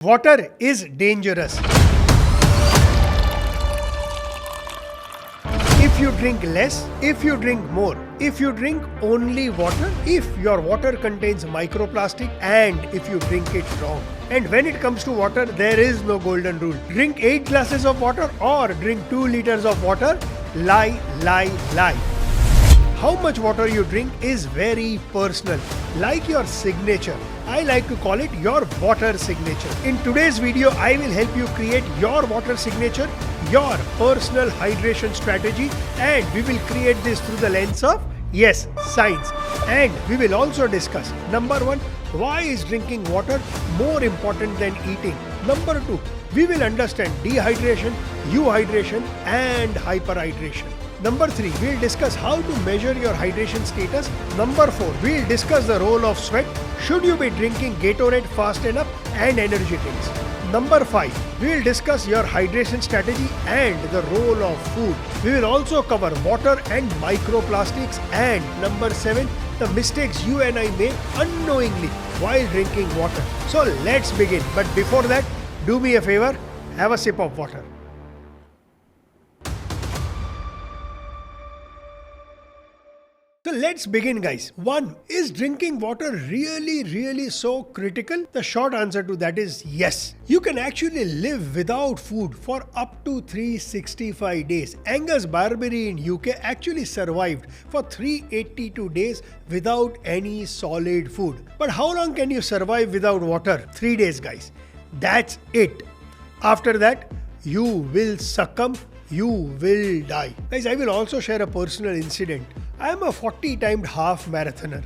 Water is dangerous. If you drink less, if you drink more, if you drink only water, if your water contains microplastic, and if you drink it wrong. And when it comes to water, there is no golden rule. Drink 8 glasses of water or drink 2 liters of water. Lie, lie, lie. How much water you drink is very personal, like your signature. I like to call it your water signature. In today's video, I will help you create your water signature, your personal hydration strategy, and we will create this through the lens of, yes, science. And we will also discuss, number 1, why is drinking water more important than eating? Number 2, we will understand dehydration, euhydration, and hyperhydration. Number 3, we'll discuss how to measure your hydration status. Number 4, we'll discuss the role of sweat. Should you be drinking Gatorade fast enough and energy drinks? Number 5, we'll discuss your hydration strategy and the role of food. We will also cover water and microplastics. And number 7, the mistakes you and I make unknowingly while drinking water. So let's begin. But before that, do me a favor, have a sip of water. So let's begin, guys. 1, is drinking water really so critical? The short answer to that is yes. You can actually live without food for up to 365 days. Angus Barbery in UK actually survived for 382 days without any solid food. But how long can you survive without water? 3 days, guys. That's it. After that, you will succumb. You will die. Guys, I will also share a personal incident. I am a 40-timed half marathoner.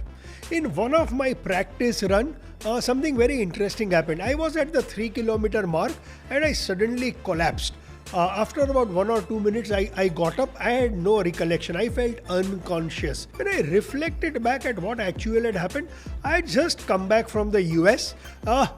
In one of my practice run, something very interesting happened. I was at the 3-kilometer mark and I suddenly collapsed. After about 1 or 2 minutes, I got up. I had no recollection. I felt unconscious. When I reflected back at what actually had happened, I had just come back from the US.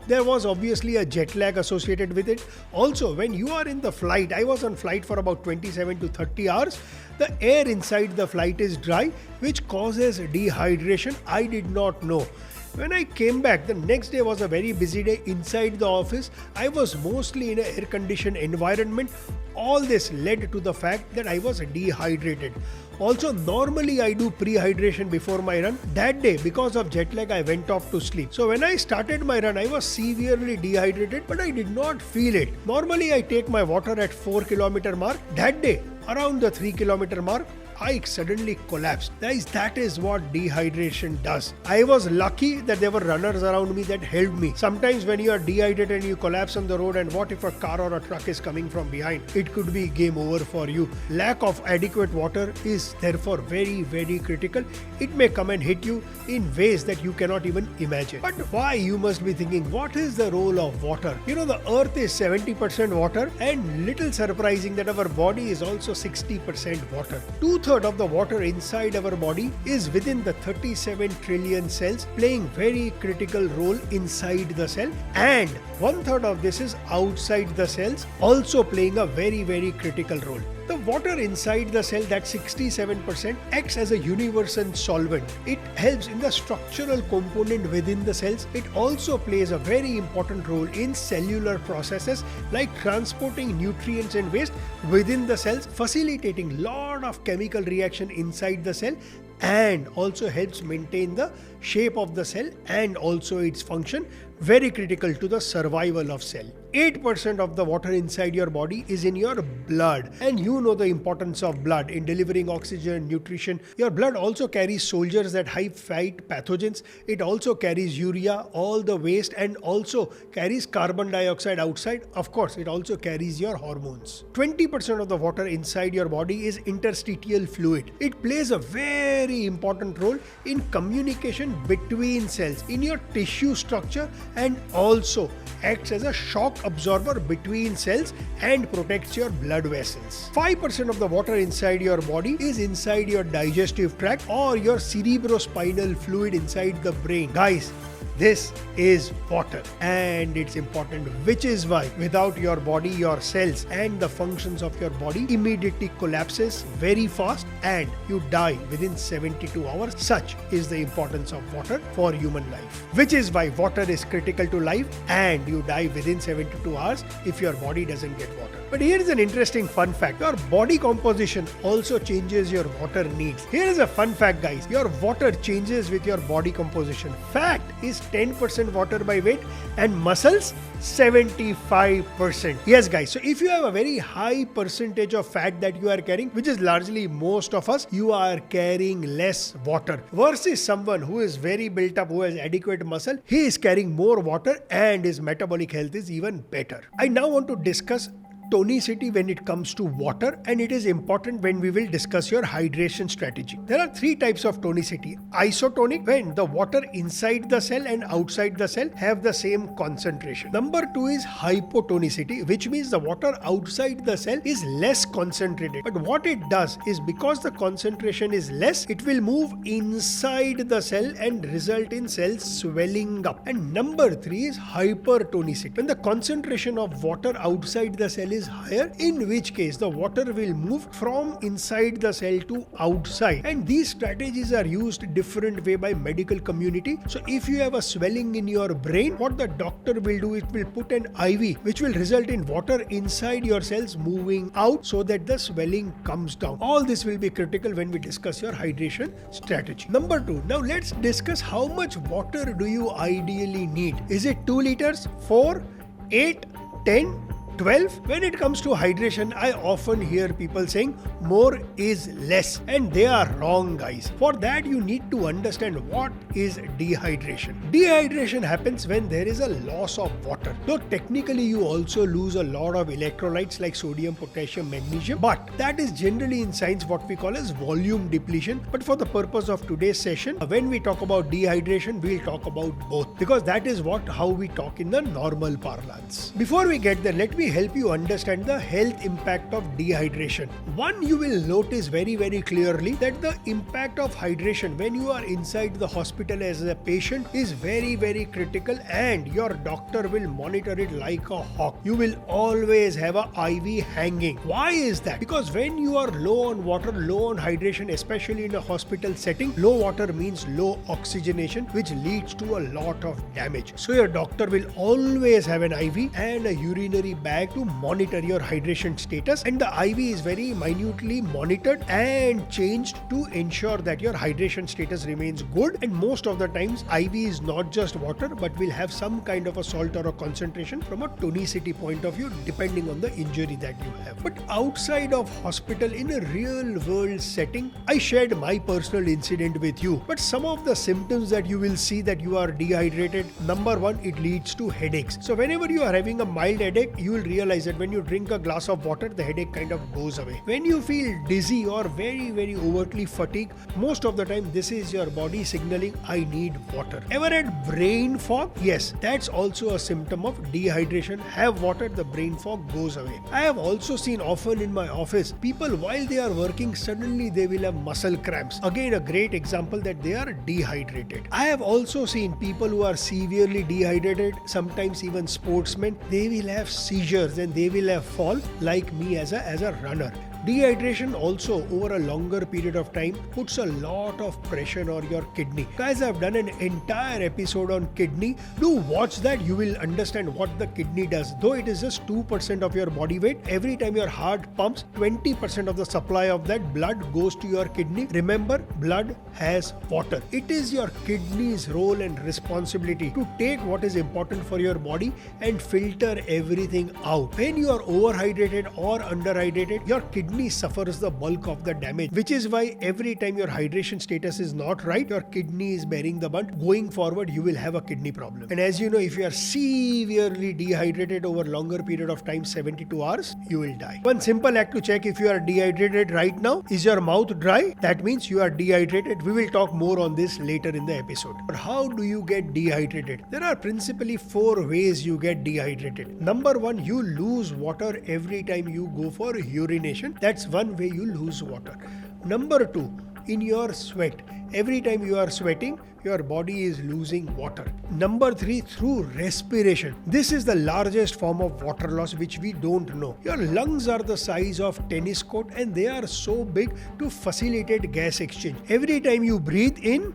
There was obviously a jet lag associated with it. Also, when you are in the flight, I was on flight for about 27 to 30 hours. The air inside the flight is dry, which causes dehydration. I did not know. When I came back, the next day was a very busy day inside the office. I was mostly in an air-conditioned environment. All this led to the fact that I was dehydrated. Also, normally I do pre-hydration before my run. That day, because of jet lag, I went off to sleep. So when I started my run, I was severely dehydrated, but I did not feel it. Normally, I take my water at 4-kilometer mark. That day, around the 3-kilometer mark, I suddenly collapsed. Guys, that is what dehydration does. I was lucky that there were runners around me that helped me. Sometimes when you are dehydrated and you collapse on the road, and what if a car or a truck is coming from behind? It could be game over for you. Lack of adequate water is therefore very critical. It may come and hit you in ways that you cannot even imagine. But why, you must be thinking, what is the role of water? You know, the earth is 70% water, and little surprising that our body is also 60% water. 2/3 of the water inside our body is within the 37 trillion cells, playing very critical role inside the cell, and 1/3 of this is outside the cells, also playing a very critical role. The water inside the cell, that 67%, acts as a universal solvent. It helps in the structural component within the cells. It also plays a very important role in cellular processes like transporting nutrients and waste within the cells, facilitating lot of chemical reaction inside the cell, and also helps maintain the shape of the cell and also its function, very critical to the survival of cell. 8% of the water inside your body is in your blood, and you know the importance of blood in delivering oxygen, nutrition. Your blood also carries soldiers that fight pathogens. It also carries urea, all the waste, and also carries carbon dioxide outside. Of course, it also carries your hormones. 20% of the water inside your body is interstitial fluid. It plays a very important role in communication between cells, in your tissue structure, and also acts as a shock absorber between cells and protects your blood vessels. 5% of the water inside your body is inside your digestive tract or your cerebrospinal fluid inside the brain. Guys, This is water, and it's important, which is why without your body, your cells and the functions of your body immediately collapses very fast and you die within 72 hours. Such is the importance of water for human life, which is why water is critical to life and you die within 72 hours if your body doesn't get water. But here is an interesting fun fact. Your body composition also changes your water needs. Here is a fun fact, guys. Your water changes with your body composition. Fat is 10% water by weight and muscles 75%. Yes, guys. So if you have a very high percentage of fat that you are carrying, which is largely most of us, you are carrying less water. Versus someone who is very built up, who has adequate muscle, he is carrying more water and his metabolic health is even better. I now want to discuss tonicity when it comes to water, and it is important when we will discuss your hydration strategy. There are three types of tonicity. Isotonic, when the water inside the cell and outside the cell have the same concentration. Number two is hypotonicity, which means the water outside the cell is less concentrated. But what it does is, because the concentration is less, it will move inside the cell and result in cells swelling up. And number three is hypertonicity, when the concentration of water outside the cell is higher, in which case the water will move from inside the cell to outside. And these strategies are used different way by medical community. So if you have a swelling in your brain, what the doctor will do, it will put an IV which will result in water inside your cells moving out so that the swelling comes down. All this will be critical when we discuss your hydration strategy. Number two, now let's discuss how much water do you ideally need. Is it 2 liters, 4, 8, 10? 12? When it comes to hydration, I often hear people saying more is less, and they are wrong, guys. For that, you need to understand what is dehydration. Dehydration happens when there is a loss of water. Though technically you also lose a lot of electrolytes like sodium, potassium, magnesium, but that is generally in science what we call as volume depletion. But for the purpose of today's session, when we talk about dehydration, we'll talk about both, because that is how we talk in the normal parlance. Before we get there, let me help you understand the health impact of dehydration. One, you will notice very clearly that the impact of hydration when you are inside the hospital as a patient is very critical, and your doctor will monitor it like a hawk. You will always have a IV hanging. Why is that? Because when you are low on water, low on hydration, especially in a hospital setting, low water means low oxygenation, which leads to a lot of damage. So your doctor will always have an IV and a urinary bag to monitor your hydration status, and the IV is very minutely monitored and changed to ensure that your hydration status remains good. And most of the times IV is not just water, but will have some kind of a salt or a concentration from a tonicity point of view, depending on the injury that you have. But outside of hospital, in a real world setting, I shared my personal incident with you, but some of the symptoms that you will see that you are dehydrated. Number one, it leads to headaches. So whenever you are having a mild headache, you will realize that when you drink a glass of water, the headache kind of goes away. When you feel dizzy or very overtly fatigued, most of the time this is your body signaling, I need water. Ever had brain fog? Yes, that's also a symptom of dehydration. Have water, the brain fog goes away. I have also seen often in my office, people while they are working, suddenly they will have muscle cramps. Again, a great example that they are dehydrated. I have also seen people who are severely dehydrated, sometimes even sportsmen, they will have seizures and they will have fall like me as a runner. Dehydration also over a longer period of time puts a lot of pressure on your kidney. Guys, I've done an entire episode on kidney. Do watch that. You will understand what the kidney does. Though it is just 2% of your body weight, every time your heart pumps, 20% of the supply of that blood goes to your kidney. Remember, blood has water. It is your kidney's role and responsibility to take what is important for your body and filter everything out. When you are overhydrated or underhydrated, your kidney suffers the bulk of the damage, which is why every time your hydration status is not right, your kidney is bearing the brunt. Going forward, you will have a kidney problem. And as you know, if you are severely dehydrated over longer period of time, 72 hours, you will die. One simple act to check if you are dehydrated right now: is your mouth dry? That means you are dehydrated. We will talk more on this later in the episode. But how do you get dehydrated? There are principally 4 ways you get dehydrated. Number 1, you lose water every time you go for urination. That's one way you lose water. Number 2, in your sweat. Every time you are sweating, your body is losing water. Number 3, through respiration. This is the largest form of water loss which we don't know. Your lungs are the size of tennis court and they are so big to facilitate gas exchange. Every time you breathe in,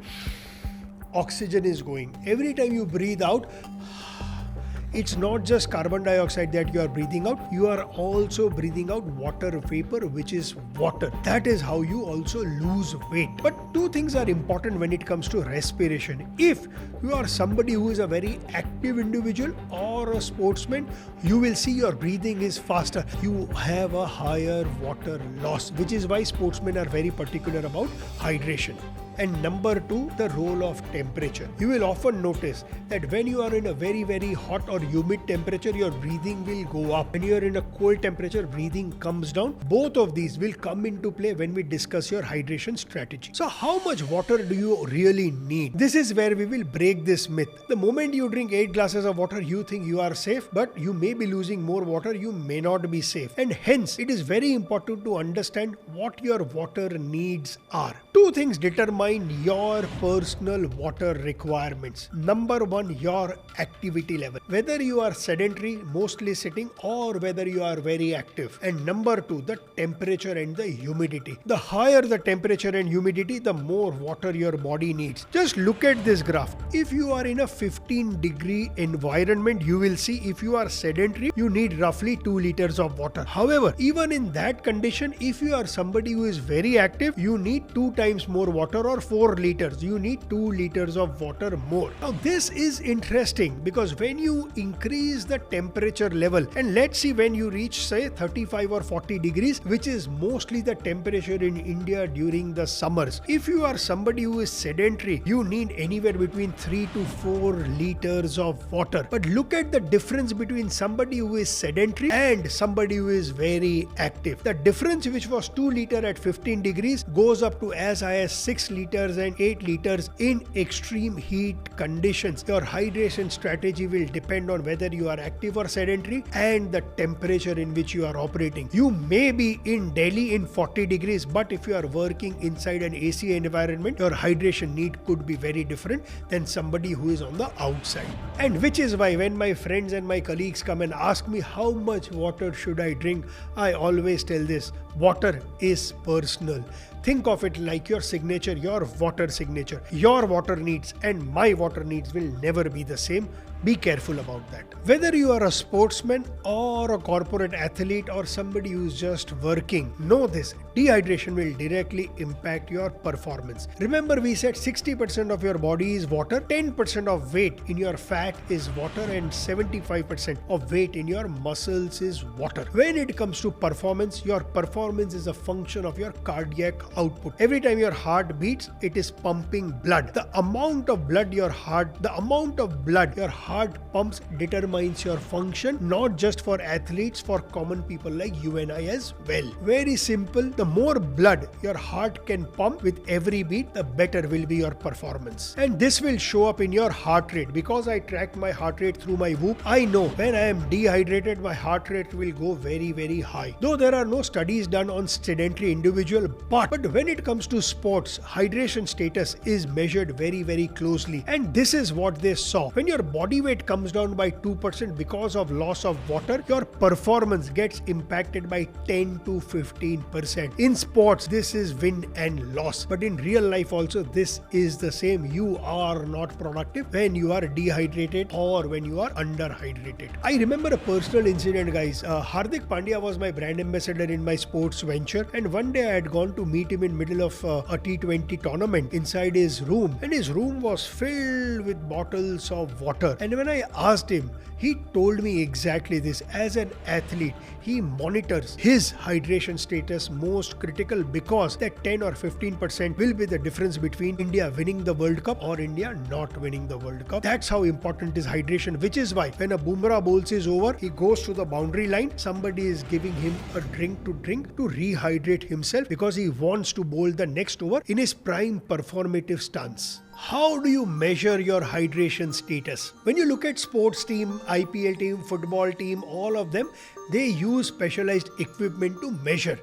oxygen is going. Every time you breathe out, it's not just carbon dioxide that you are breathing out, you are also breathing out water vapor, which is water. That is how you also lose weight. But two things are important when it comes to respiration. If you are somebody who is a very active individual or a sportsman, you will see your breathing is faster. You have a higher water loss, which is why sportsmen are very particular about hydration. And number 2, the role of temperature. You will often notice that when you are in a very, very hot or humid temperature, your breathing will go up. When you are in a cold temperature, breathing comes down. Both of these will come into play when we discuss your hydration strategy. So how much water do you really need? This is where we will break this myth. The moment you drink 8 glasses of water, you think you are safe, but you may be losing more water, you may not be safe. And hence, it is very important to understand what your water needs are. Two things determine your personal water requirements. Number 1, your activity level. Whether you are sedentary, mostly sitting, or whether you are very active. And number 2, the temperature and the humidity. The higher the temperature and humidity, the more water your body needs. Just look at this graph. If you are in a 15-degree environment, you will see if you are sedentary, you need roughly 2 liters of water. However, even in that condition, if you are somebody who is very active, you need 2 times more water, or 4 liters. You need 2 liters of water more. Now this is interesting because when you increase the temperature level, and let's see when you reach say 35 or 40 degrees, which is mostly the temperature in India during the summers. If you are somebody who is sedentary, you need anywhere between 3 to 4 liters of water. But look at the difference between somebody who is sedentary and somebody who is very active. The difference, which was 2 liters at 15 degrees, goes up to as high as 6 liters and 8 liters in extreme heat conditions. Your hydration strategy will depend on whether you are active or sedentary and the temperature in which you are operating. You may be in Delhi in 40 degrees, but if you are working inside an AC environment, your hydration need could be very different than somebody who is on the outside. And which is why when my friends and my colleagues come and ask me how much water should I drink, I always tell this: water is personal. Think of it like your signature, your water signature. Your water needs and my water needs will never be the same. Be careful about that. Whether you are a sportsman or a corporate athlete or somebody who's just working, know this: dehydration will directly impact your performance. Remember, we said 60% of your body is water, 10% of weight in your fat is water, and 75% of weight in your muscles is water. When it comes to performance, your performance is a function of your cardiac output. Every time your heart beats, it is pumping blood. The amount of blood your heart pumps determines your function, not just for athletes, for common people like you and I as well. Very simple. The more blood your heart can pump with every beat, the better will be your performance. And this will show up in your heart rate. Because I track my heart rate through my Whoop, I know when I am dehydrated, my heart rate will go very, very high. Though there are no studies done on sedentary individual, but when it comes to sports, hydration status is measured very, very closely. And this is what they saw. When your body weight comes down by 2% because of loss of water, your performance gets impacted by 10 to 15%. In sports, this is win and loss. But in real life also, this is the same. You are not productive when you are dehydrated or when you are underhydrated. I remember a personal incident, guys. Hardik Pandya was my brand ambassador in my sports venture, and one day I had gone to meet him in middle of a T20 tournament inside his room, and his room was filled with bottles of water. And when I asked him, he told me exactly this. As an athlete, he monitors his hydration status most critical, because that 10 or 15% will be the difference between India winning the World Cup or India not winning the World Cup. That's how important is hydration, which is why when a Bumrah bowls is over, he goes to the boundary line, somebody is giving him a drink to rehydrate himself, because he wants to bowl the next over in his prime performative stance. How do you measure your hydration status? When you look at sports team, IPL team, football team, all of them, they use specialized equipment to measure.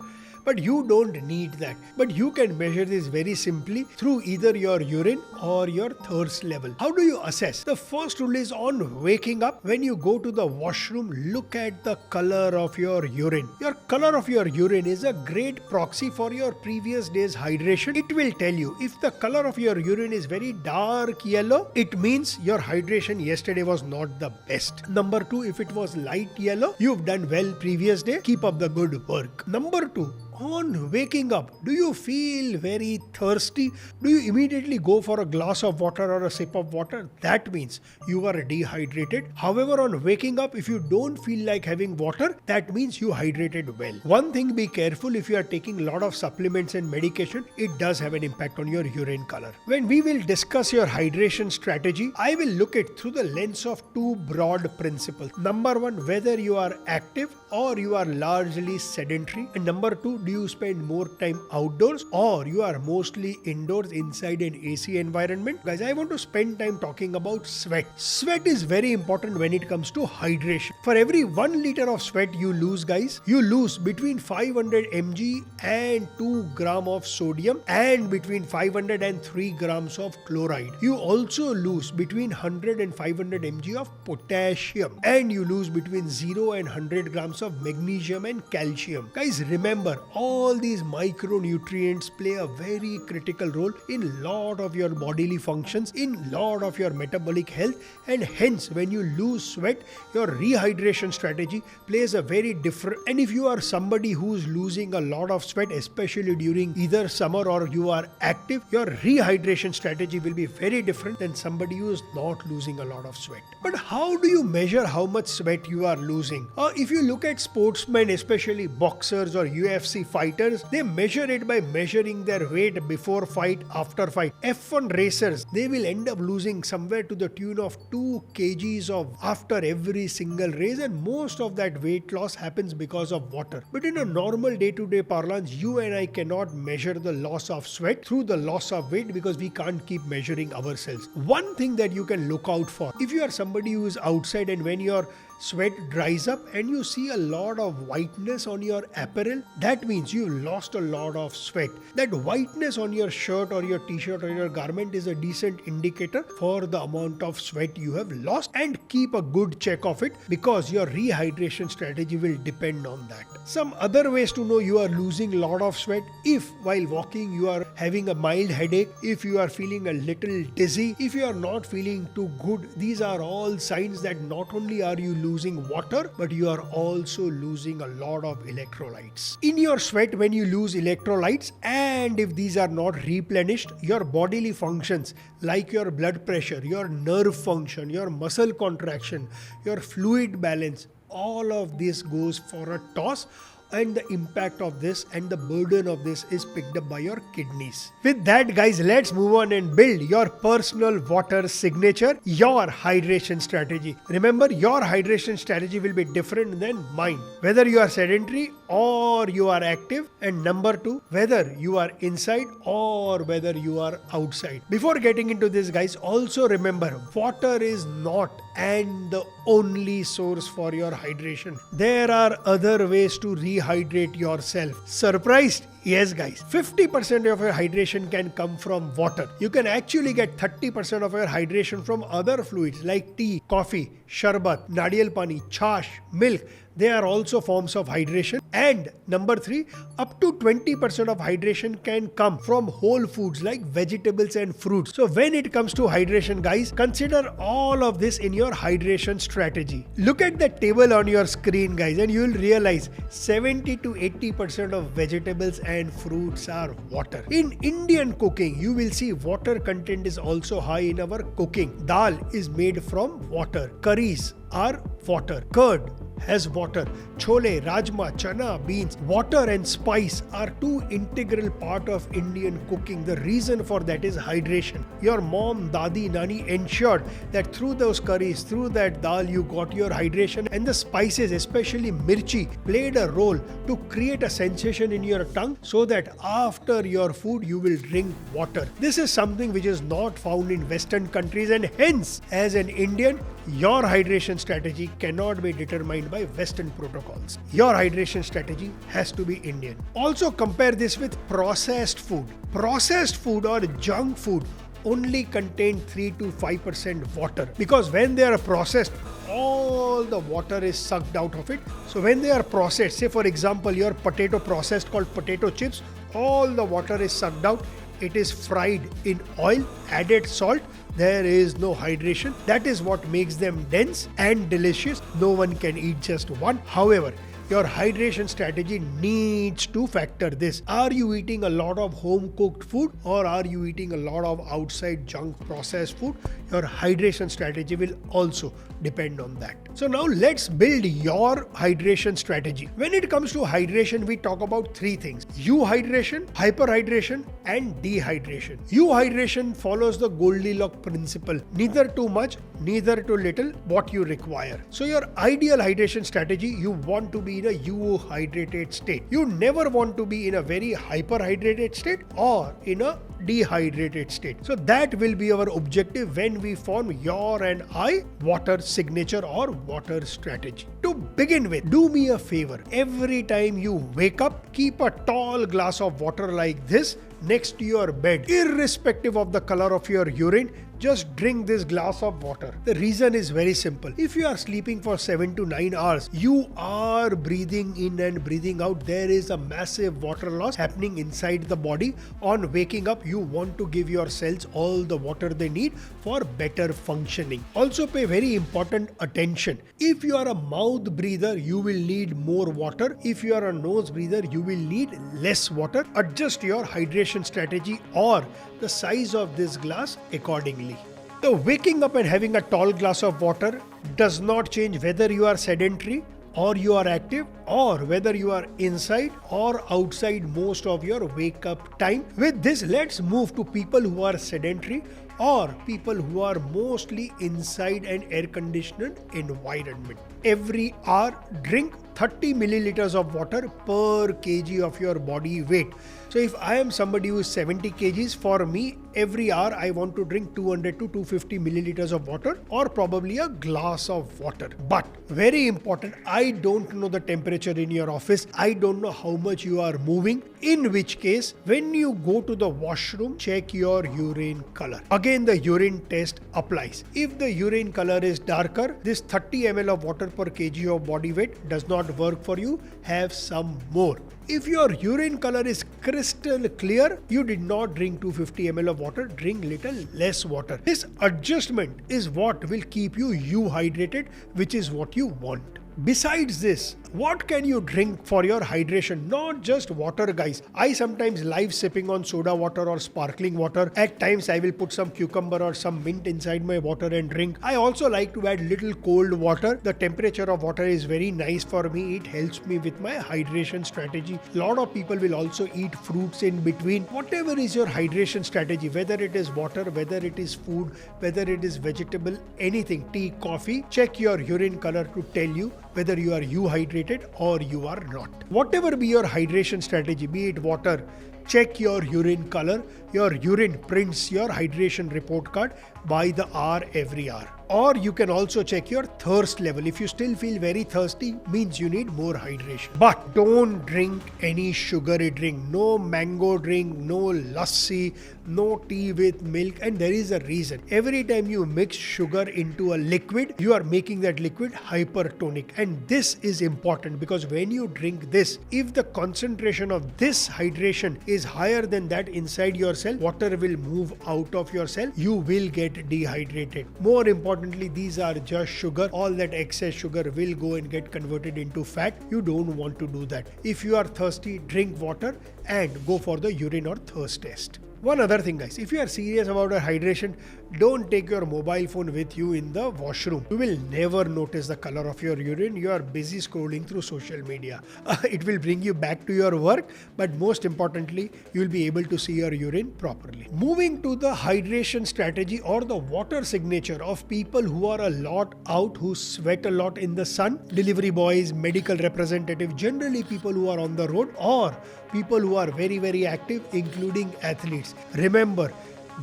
but you don't need that. But you can measure this very simply through either your urine or your thirst level. How do you assess? The first rule is on waking up. When you go to the washroom, look at the color of your urine. Your color of your urine is a great proxy for your previous day's hydration. It will tell you if the color of your urine is very dark yellow, it means your hydration yesterday was not the best. Number 2, if it was light yellow, you've done well previous day. Keep up the good work. Number 2, on waking up, do you feel very thirsty? Do you immediately go for a glass of water or a sip of water? That means you are dehydrated. However, on waking up, if you don't feel like having water, that means you hydrated well. One thing, be careful if you are taking a lot of supplements and medication, it does have an impact on your urine color. When we will discuss your hydration strategy, I will look at through the lens of 2 broad principles. Number 1, whether you are active or you are largely sedentary. And number 2, do you spend more time outdoors or you are mostly indoors inside an AC environment? Guys, I want to spend time talking about sweat. Sweat is very important when it comes to hydration. For every 1 liter of sweat you lose, guys, you lose between 500 mg and 2 gram of sodium and between 500 and 3 grams of chloride. You also lose between 100 and 500 mg of potassium, and you lose between 0 and 100 grams of magnesium and calcium. Guys, remember, all these micronutrients play a very critical role in lot of your bodily functions, in lot of your metabolic health, and hence when you lose sweat, your rehydration strategy plays a very different. And if you are somebody who's losing a lot of sweat, especially during either summer or you are active, your rehydration strategy will be very different than somebody who is not losing a lot of sweat. But how do you measure how much sweat you are losing? If you look at sportsmen, especially boxers or UFC fighters, they measure it by measuring their weight before fight, after fight. F1 racers, they will end up losing somewhere to the tune of 2 kgs of after every single race, and most of that weight loss happens because of water. But in a normal day-to-day parlance, you and I cannot measure the loss of sweat through the loss of weight because we can't keep measuring ourselves. One thing that you can look out for, if you are somebody who is outside and when your sweat dries up and you see a lot of whiteness on your apparel, that means you lost a lot of sweat. That whiteness on your shirt or your t-shirt or your garment is a decent indicator for the amount of sweat you have lost, and keep a good check of it because your rehydration strategy will depend on that. Some other ways to know you are losing a lot of sweat: if while walking you are having a mild headache, if you are feeling a little dizzy, if you are not feeling too good, these are all signs that not only are you losing water, but you are also losing a lot of electrolytes. In your sweat, when you lose electrolytes, and if these are not replenished, your bodily functions like your blood pressure, your nerve function, your muscle contraction, your fluid balance, all of this goes for a toss. And the impact of this and the burden of this is picked up by your kidneys. With that, guys, let's move on and build your personal water signature, your hydration strategy. Remember, your hydration strategy will be different than mine, whether you are sedentary or you are active, and number 2, whether you are inside or whether you are outside. Before getting into this, guys, also remember, water is not and the only source for your hydration. There are other ways to rehydrate yourself. Surprised? Yes, guys. 50% of your hydration can come from water. You can actually get 30% of your hydration from other fluids like tea, coffee, sharbat, nadiyal pani, chash, milk. They are also forms of hydration. And number 3, up to 20% of hydration can come from whole foods like vegetables and fruits. So when it comes to hydration, guys, consider all of this in your hydration strategy. Look at the table on your screen, guys, and you will realize 70 to 80% of vegetables and fruits are water. In Indian cooking, you will see water content is also high in our cooking. Dal is made from water. Curries are water. Curd has water. Chole, rajma, chana, beans, water and spice are 2 integral part of Indian cooking. The reason for that is hydration. Your mom, dadi, nani ensured that through those curries, through that dal, you got your hydration, and the spices, especially mirchi, played a role to create a sensation in your tongue so that after your food, you will drink water. This is something which is not found in Western countries, and hence, as an Indian, your hydration strategy cannot be determined defined by Western protocols. Your hydration strategy has to be Indian. Also compare this with processed food. Processed food or junk food only contain 3 to 5% water, because when they are processed, all the water is sucked out of it. So when they are processed, say for example your potato processed called potato chips, all the water is sucked out. It is fried in oil, added salt. There is no hydration. That is what makes them dense and delicious. No one can eat just one. However, your hydration strategy needs to factor this. Are you eating a lot of home cooked food, or are you eating a lot of outside junk processed food? Your hydration strategy will also depend on that. So now let's build your hydration strategy. When it comes to hydration, we talk about three things: euhydration, hyperhydration, and dehydration. Euhydration follows the Goldilocks principle: neither too much, neither too little, what you require. So your ideal hydration strategy, you want to be in a euhydrated state. You never want to be in a very hyperhydrated state or in a dehydrated state. So that will be our objective when we form your and I water signature or water strategy. To begin with, do me a favor. Every time you wake up, keep a tall glass of water like this next to your bed, irrespective of the color of your urine. Just drink this glass of water. The reason is very simple. If you are sleeping for 7 to 9 hours, you are breathing in and breathing out. There is a massive water loss happening inside the body. On waking up, you want to give your cells all the water they need for better functioning. Also pay very important attention. If you are a mouth breather, you will need more water. If you are a nose breather, you will need less water. Adjust your hydration strategy or the size of this glass accordingly. So waking up and having a tall glass of water does not change whether you are sedentary or you are active, or whether you are inside or outside most of your wake up time. With this, let's move to people who are sedentary or people who are mostly inside an air conditioned environment. Every hour, drink 30 milliliters of water per kg of your body weight. So if I am somebody who is 70 kgs, for me, every hour I want to drink 200 to 250 milliliters of water, or probably a glass of water. But very important, I don't know the temperature in your office. I don't know how much you are moving. In which case, when you go to the washroom, check your urine color. Again, the urine test applies. If the urine color is darker, this 30 ml of water per kg of body weight does not work for you. Have some more. If your urine color is crystal clear, you did not drink 250 ml of water, drink little less water. This adjustment is what will keep you hydrated, which is what you want. Besides this, what can you drink for your hydration? Not just water, guys. I sometimes live sipping on soda water or sparkling water. At times I will put some cucumber or some mint inside my water and drink. I also like to add little cold water. The temperature of water is very nice for me. It helps me with my hydration strategy. A lot of people will also eat fruits in between. Whatever is your hydration strategy, whether it is water, whether it is food, whether it is vegetable, anything, tea, coffee, check your urine color to tell you whether you are hydrated or you are not. Whatever be your hydration strategy, be it water, check your urine color. Your urine prints your hydration report card by the hour every hour. Or you can also check your thirst level. If you still feel very thirsty, means you need more hydration. But don't drink any sugary drink. No mango drink, no lassi, no tea with milk. And there is a reason. Every time you mix sugar into a liquid, you are making that liquid hypertonic. And this is important because when you drink this, if the concentration of this hydration is higher than that inside your cell, water will move out of your cell. You will get dehydrated. More importantly, these are just sugar. All that excess sugar will go and get converted into fat. You don't want to do that. If you are thirsty, drink water and go for the urine or thirst test. One other thing, guys, if you are serious about your hydration, don't take your mobile phone with you in the washroom. You will never notice the color of your urine. You are busy scrolling through social media. It will bring you back to your work, but most importantly, you will be able to see your urine properly. Moving to the hydration strategy or the water signature of people who are a lot out, who sweat a lot in the sun, delivery boys, medical representatives, generally people who are on the road, or people who are very, very active, including athletes. Remember,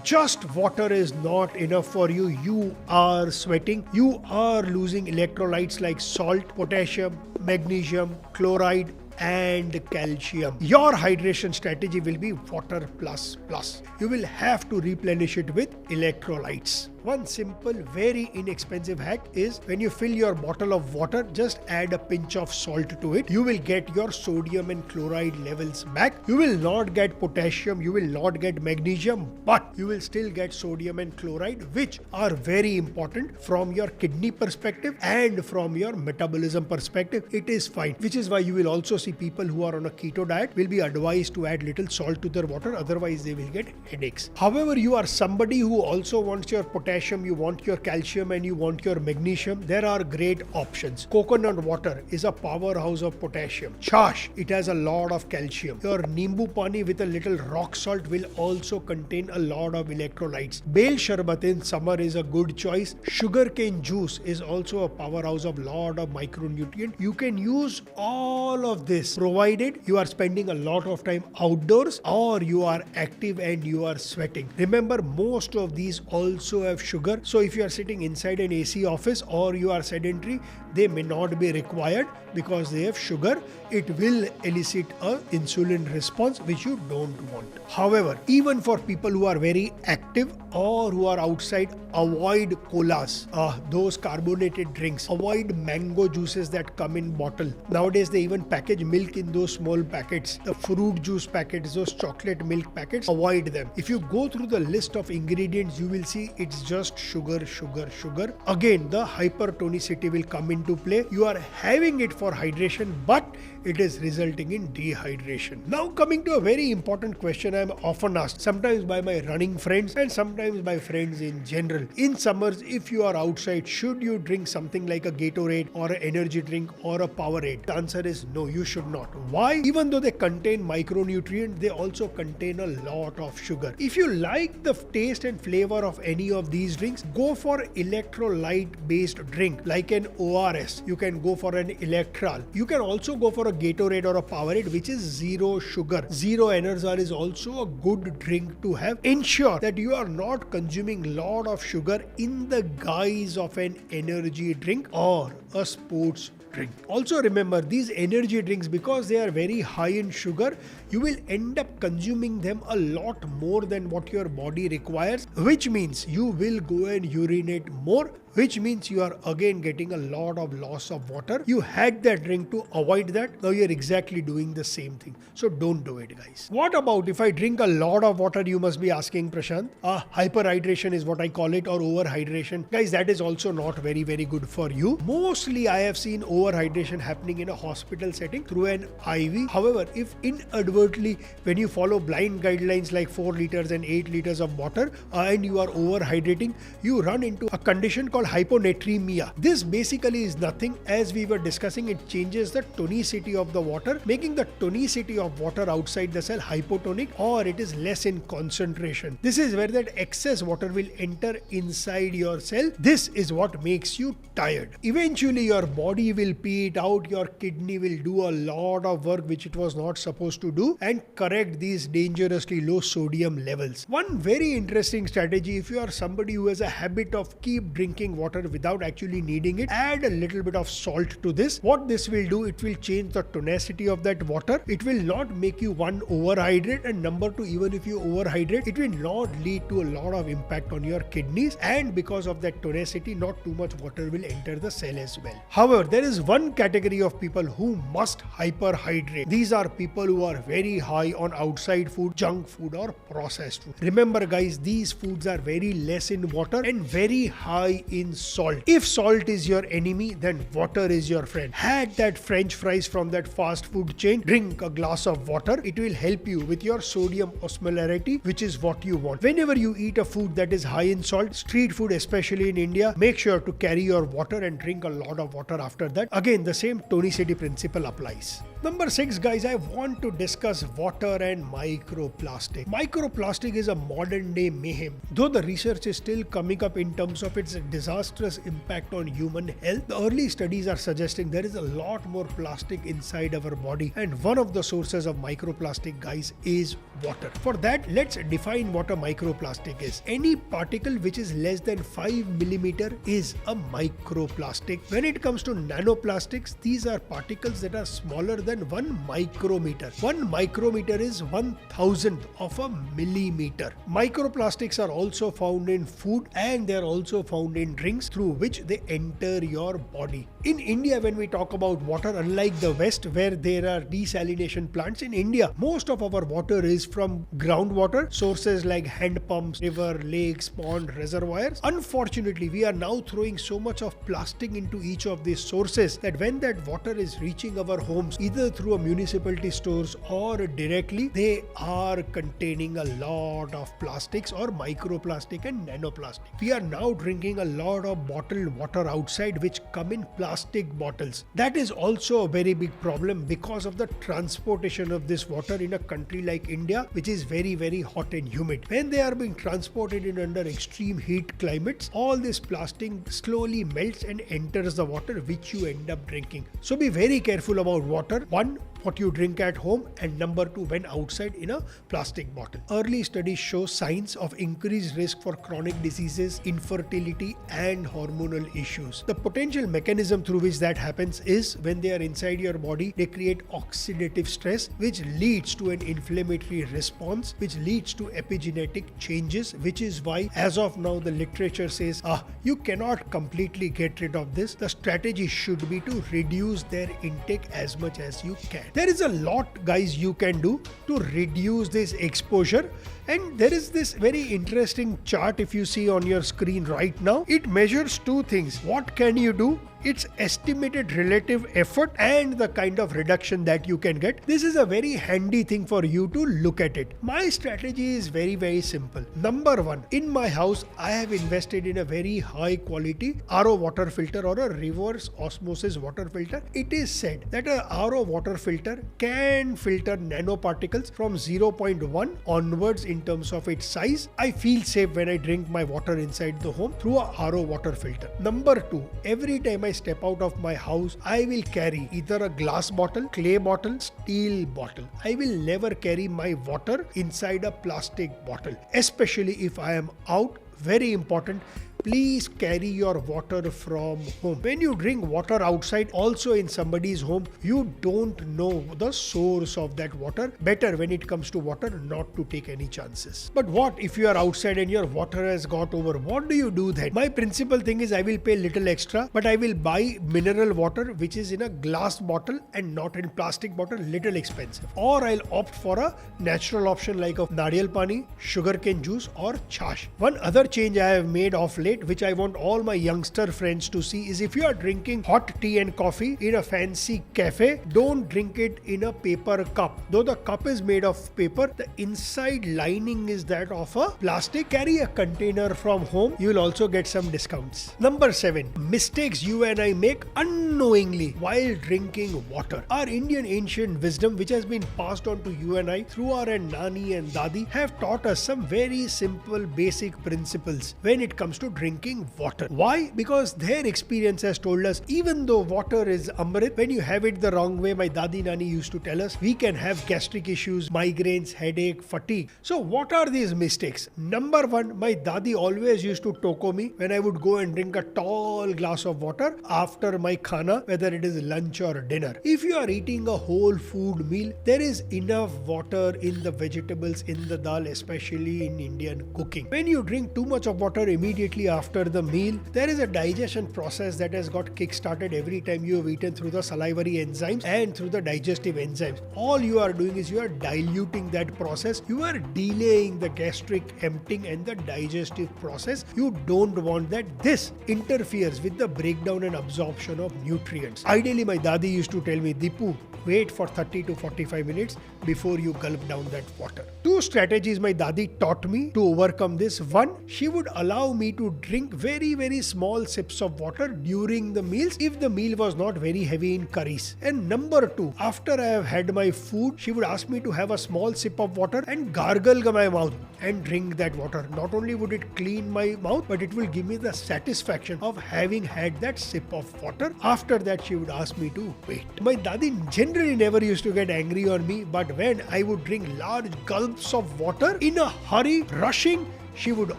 Just water is not enough for you. You are sweating. You are losing electrolytes like salt, potassium, magnesium, chloride, and calcium. Your hydration strategy will be water plus plus. You will have to replenish it with electrolytes. One simple, very inexpensive hack is when you fill your bottle of water, just add a pinch of salt to it. You will get your sodium and chloride levels back. You will not get potassium, you will not get magnesium, but you will still get sodium and chloride, which are very important from your kidney perspective and from your metabolism perspective. It is fine, which is why you will also see people who are on a keto diet will be advised to add little salt to their water, otherwise they will get headaches. However, you are somebody who also wants your potassium, you want your calcium, and you want your magnesium, there are great options. Coconut water is a powerhouse of potassium. Chash, it has a lot of calcium. Your Nimbu Pani with a little rock salt will also contain a lot of electrolytes. Bale Sharbat in summer is a good choice. Sugarcane juice is also a powerhouse of lot of micronutrient. You can use all of this provided you are spending a lot of time outdoors or you are active and you are sweating. Remember, most of these also have sugar. So if you are sitting inside an AC office or you are sedentary, they may not be required because they have sugar. It will elicit a insulin response which you don't want. However, even for people who are very active or who are outside, avoid colas, those carbonated drinks. Avoid mango juices that come in bottle. Nowadays they even package milk in those small packets. The fruit juice packets, those chocolate milk packets, avoid them. If you go through the list of ingredients, you will see it's just sugar, sugar, sugar. Again, the hypertonicity will come into play. You are having it for hydration, but it is resulting in dehydration. Now coming to a very important question I am often asked, sometimes by my running friends and sometimes by friends in general. In summers, if you are outside, should you drink something like a Gatorade or an energy drink or a Powerade? The answer is no, you should not. Why? Even though they contain micronutrients, they also contain a lot of sugar. If you like the taste and flavor of any of these drinks, go for electrolyte based drink like an ORS. You can go for an Electral. You can also go for a Gatorade or a Powerade which is zero sugar. Zero Enerzar is also a good drink to have. Ensure that you are not consuming lot of sugar in the guise of an energy drink or a sports drink. Also remember, these energy drinks, because they are very high in sugar, you will end up consuming them a lot more than what your body requires, which means you will go and urinate more, which means you are again getting a lot of loss of water. You had that drink to avoid that. Now you're exactly doing the same thing. So don't do it, guys. What about if I drink a lot of water? You must be asking, Prashant. Hyperhydration is what I call it, or overhydration. Guys, that is also not very, very good for you. Mostly I have seen overhydration happening in a hospital setting through an IV. However, if inadvertently, when you follow blind guidelines like 4 liters and 8 liters of water and you are overhydrating, you run into a condition called hyponatremia. This basically is nothing. As we were discussing, it changes the tonicity of the water, making the tonicity of water outside the cell hypotonic, or it is less in concentration. This is where that excess water will enter inside your cell. This is what makes you tired. Eventually your body will pee it out, your kidney will do a lot of work which it was not supposed to do and correct these dangerously low sodium levels. One very interesting strategy, if you are somebody who has a habit of keep drinking water without actually needing it, add a little bit of salt to this. What this will do, it will change the tonicity of that water. It will not make you, one, overhydrate, and number two, even if you overhydrate, it will not lead to a lot of impact on your kidneys, and because of that tonicity, not too much water will enter the cell as well. However, there is one category of people who must hyperhydrate. These are people who are very high on outside food, junk food or processed food. Remember guys, these foods are very less in water and very high in salt. If salt is your enemy, then water is your friend. Had that French fries from that fast food chain, drink a glass of water. It will help you with your sodium osmolarity, which is what you want. Whenever you eat a food that is high in salt, street food especially in India, make sure to carry your water and drink a lot of water after that. Again, the same tonicity principle applies. Number 6, guys, I want to discuss water and microplastic. Microplastic is a modern day mayhem. Though the research is still coming up in terms of its disastrous impact on human health, the early studies are suggesting there is a lot more plastic inside our body, and one of the sources of microplastic, guys, is water. For that, let's define what a microplastic is. Any particle which is less than 5 millimeter is a microplastic. When it comes to nanoplastics, these are particles that are smaller than 1 micrometer. 1 micrometer is 1,000th of a millimeter. Microplastics are also found in food, and they are also found in drinks through which they enter your body. In India, when we talk about water, unlike the West where there are desalination plants, in India most of our water is from groundwater sources like hand pumps, river, lakes, pond, reservoirs. Unfortunately, we are now throwing so much of plastic into each of these sources that when that water is reaching our homes, either through a municipality stores or directly, they are containing a lot of plastics or microplastic and nanoplastic. We are now drinking a lot of bottled water outside which come in plastic bottles. That is also a very big problem because of the transportation of this water in a country like India, which is very, very hot and humid. When they are being transported in under extreme heat climates, all this plastic slowly melts and enters the water which you end up drinking. So be very careful about water. One, what you drink at home, and number 2, when outside in a plastic bottle. Early studies show signs of increased risk for chronic diseases, infertility, and hormonal issues. The potential mechanism through which that happens is when they are inside your body, they create oxidative stress, which leads to an inflammatory response, which leads to epigenetic changes, which is why as of now the literature says you cannot completely get rid of this. The strategy should be to reduce their intake as much as you can. There is a lot, guys, you can do to reduce this exposure, and there is this very interesting chart if you see on your screen right now. It measures two things. What can you do? Its estimated relative effort and the kind of reduction that you can get. This is a very handy thing for you to look at it. My strategy is very, very simple. Number 1, in my house, I have invested in a very high quality RO water filter or a reverse osmosis water filter. It is said that a RO water filter can filter nanoparticles from 0.1 onwards in terms of its size. I feel safe when I drink my water inside the home through a RO water filter. Number 2, every time I step out of my house, I will carry either a glass bottle, clay bottle, steel bottle. I will never carry my water inside a plastic bottle, especially if I am out. Very important. Please carry your water from home. When you drink water outside, also in somebody's home, you don't know the source of that water. Better when it comes to water not to take any chances. But what if you are outside and your water has got over? What do you do then? My principal thing is I will pay little extra, but I will buy mineral water which is in a glass bottle and not in plastic bottle, little expensive. Or I'll opt for a natural option like a nariyal pani, sugarcane juice or chash. One other change I have made of late, which I want all my youngster friends to see, is if you are drinking hot tea and coffee in a fancy cafe, don't drink it in a paper cup. Though the cup is made of paper, the inside lining is that of a plastic. Carry a container from home. You will also get some discounts. Number 7, mistakes you and I make unknowingly while drinking water. Our Indian ancient wisdom, which has been passed on to you and I through our nani and dadi, have taught us some very simple basic principles when it comes to drinking water. Why? Because their experience has told us, even though water is amrit, when you have it the wrong way, my dadi nani used to tell us, we can have gastric issues, migraines, headache, fatigue. So what are these mistakes? Number 1, my dadi always used to toko me when I would go and drink a tall glass of water after my khana, whether it is lunch or dinner. If you are eating a whole food meal, there is enough water in the vegetables, in the dal, especially in Indian cooking. When you drink too much of water immediately after the meal, there is a digestion process that has got kick-started every time you have eaten through the salivary enzymes and through the digestive enzymes. All you are doing is you are diluting that process. You are delaying the gastric emptying and the digestive process. You don't want that. This interferes with the breakdown and absorption of nutrients. Ideally, my dadi used to tell me, Deepu, Wait for 30 to 45 minutes before you gulp down that water. Two strategies my dadi taught me to overcome this. One, she would allow me to drink very small sips of water during the meals if the meal was not very heavy in curries. And number two, after I have had my food, she would ask me to have a small sip of water and gargle my mouth and drink that water. Not only would it clean my mouth, but it will give me the satisfaction of having had that sip of water. After that, she would ask me to wait. My dadi generally never used to get angry on me, but when I would drink large gulps of water in a hurry, rushing, she would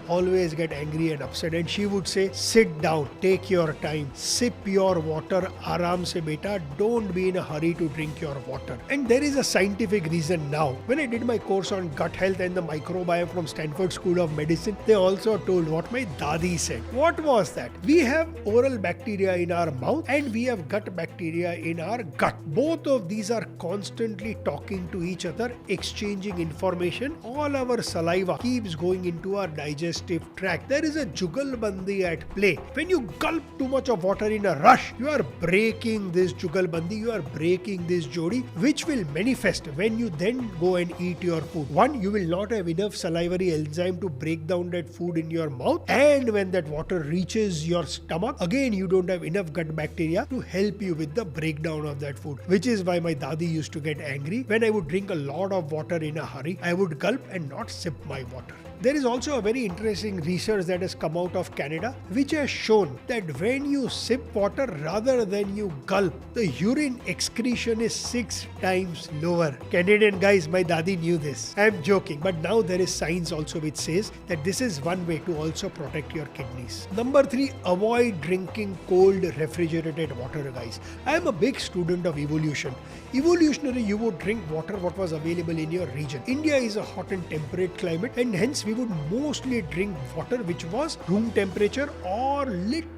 always get angry and upset, and she would say, sit down, take your time, sip your water, aaram se beta, don't be in a hurry to drink your water. And there is a scientific reason now. When I did my course on gut health and the microbiome from Stanford School of Medicine, they also told what my dadi said. What was that? We have oral bacteria in our mouth and we have gut bacteria in our gut. Both of these are constantly talking to each other, exchanging information. All our saliva keeps going into our digestive tract. There is a jugalbandi at play. When you gulp too much of water in a rush, you are breaking this jugalbandi, you are breaking this jodi, which will manifest when you then go and eat your food. One, you will not have enough salivary enzyme to break down that food in your mouth, and when that water reaches your stomach, again you don't have enough gut bacteria to help you with the breakdown of that food, which is why my dadi used to get angry. When I would drink a lot of water in a hurry, I would gulp and not sip my water. There is also a very interesting research that has come out of Canada, which has shown that when you sip water rather than you gulp, the urine excretion is 6 times lower. Canadian guys, my dadi knew this. I am joking, but now there is science also which says that this is one way to also protect your kidneys. Number 3, avoid drinking cold refrigerated water, guys. I am a big student of evolution. Evolutionary, you would drink water what was available in your region. India is a hot and temperate climate, and hence we would mostly drink water which was room temperature or little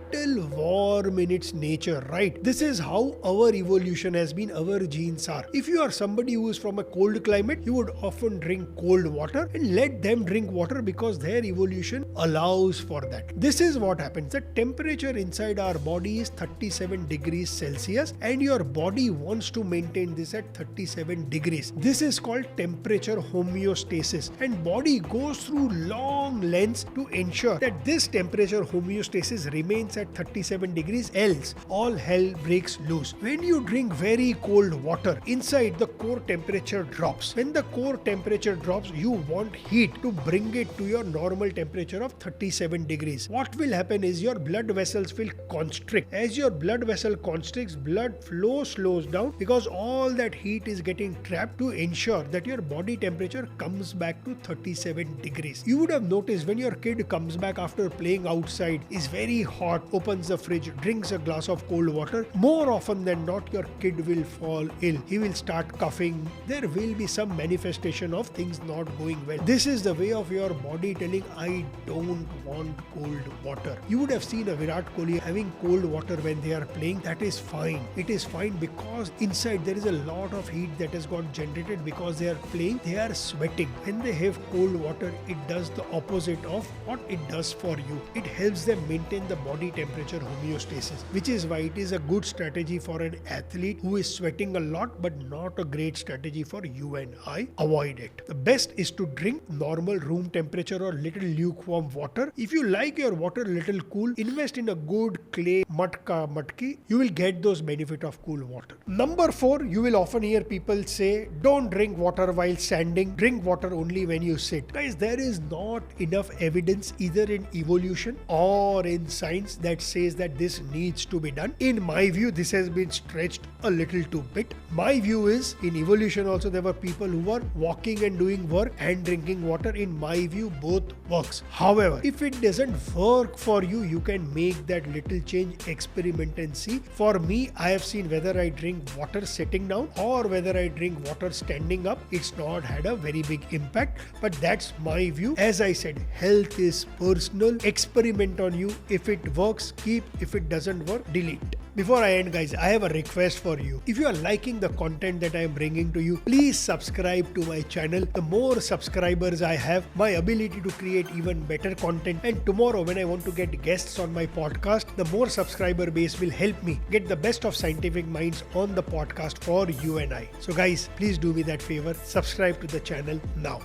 warm in its nature, right? This is how our evolution has been, our genes are. If you are somebody who is from a cold climate, you would often drink cold water and let them drink water because their evolution allows for that. This is what happens. The temperature inside our body is 37 degrees Celsius and your body wants to maintain this at 37 degrees. This is called temperature homeostasis, and body goes through long lengths to ensure that this temperature homeostasis remains at 37 degrees, else all hell breaks loose. When you drink very cold water, inside the core temperature drops. When the core temperature drops, you want heat to bring it to your normal temperature of 37 degrees. What will happen is your blood vessels will constrict. As your blood vessel constricts, blood flow slows down because all that heat is getting trapped to ensure that your body temperature comes back to 37 degrees. You would have noticed when your kid comes back after playing outside, is very hot, opens the fridge, drinks a glass of cold water, more often than not your kid will fall ill. He will start coughing. There will be some manifestation of things not going well. This is the way of your body telling, I don't want cold water. You would have seen a Virat Kohli having cold water when they are playing. That is fine. It is fine because inside there is a lot of heat that has got generated because they are playing. They are sweating. When they have cold water, it does the opposite of what it does for you. It helps them maintain the body temperature homeostasis, which is why it is a good strategy for an athlete who is sweating a lot, but not a great strategy for you and I. Avoid it. The best is to drink normal room temperature or little lukewarm water. If you like your water little cool, invest in a good clay matka matki. You will get those benefit of cool water. Number 4, you will often hear people say, don't drink water while standing. Drink water only when you sit. Guys, there is not enough evidence either in evolution or in science that says that this needs to be done. In my view, this has been stretched a little too bit. My view is, in evolution also there were people who were walking and doing work and drinking water. In my view, both works. However, if it doesn't work for you, you can make that little change, experiment and see. For me, I have seen whether I drink water sitting down or whether I drink water standing up, it's not had a very big impact, but that's my view. As I said, health is personal. Experiment on you. If it works, keep. If it doesn't work, delete. Before I end, guys, I have a request for you. If you are liking the content that I am bringing to you, please subscribe to my channel. The more subscribers I have, my ability to create even better content. And tomorrow, when I want to get guests on my podcast, the more subscriber base will help me get the best of scientific minds on the podcast for you and I. So guys, please do me that favor. Subscribe to the channel now.